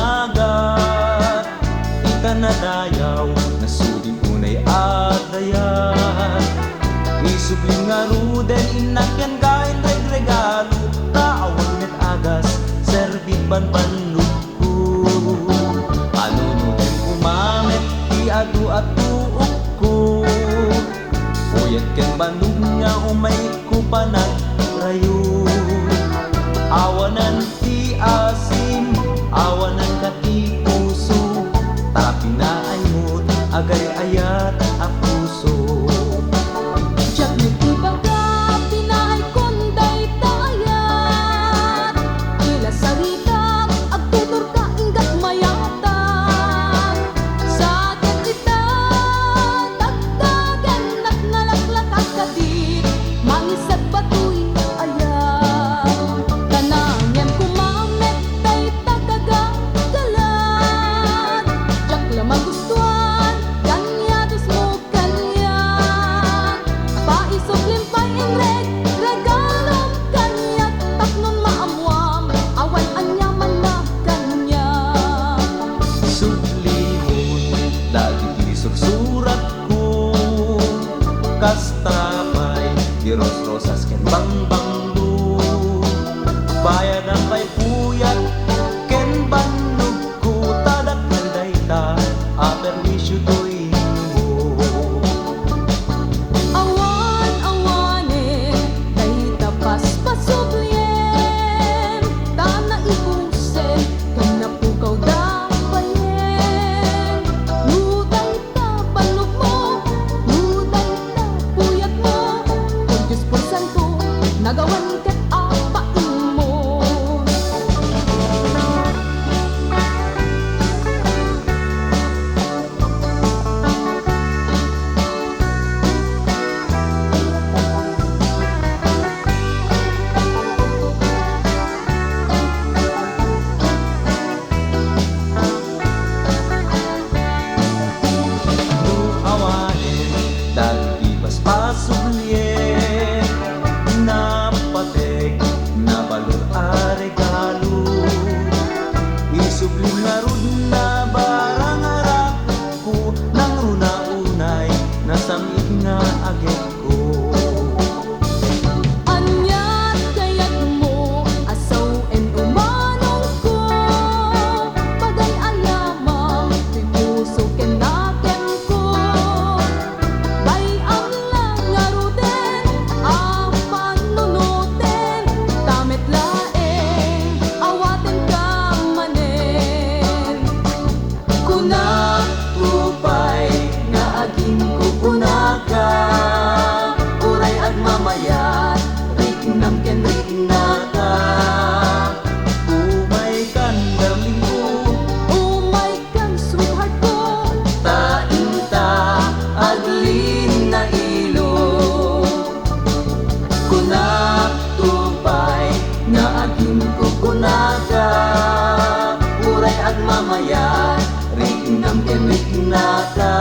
nagat ikanadayaw nasudi unay adayat isubling nga ruden inakyan kain regregalo taawan net agas serbit banbanluko ano nutin umamet di adu-atuok ko uyat ken bandung nga umay ko panagrayo awanan ti asim awanan ka ti puso tapi na ay mo't agay ayat a puso jak nagtibaga pinaay konday tayat ila sarita agtutur ka ingat mayatan sa atin kita dagdagan at nalaklak at kadit mangisat batuy ayat kanangyan kumamet tay tagagagalan jak lamagustuhan kanyados mo kanyan paisok limpay inreg regalom kanyat taknon maamuam awan anyaman na kanya sudlimon dagiti sursurat ko kastapay di rosrosas ken bangbanglo bayad ang pay puyat ken bannog ko tadak dayta a perwisyo toy mo awan awane kay tapas pasubyen tana ibusen ken napukaw dapayen luday ta panog mo luday ta puyat mo kung Diyos por santo nagawan ket apain mo awanen dagiti paspasublie napatek na balor a regalo isubling nga rud na barang harap ko nang runa unay nasamit nga agit ko anyat kayat mo asaw en umanong ko pagay ayamang ti puso ken naken ko bay ang langaruten a panunutin tamet laeng awaten ka manen kunak tupay nga aging kukunaka uray at mamayat riknam ken riknaka umay kandaling ko oh my God sweetheart ko tainta aglin na ilo kunak tupay nga aging kukunaka uray at mamayat riknam ken riknaka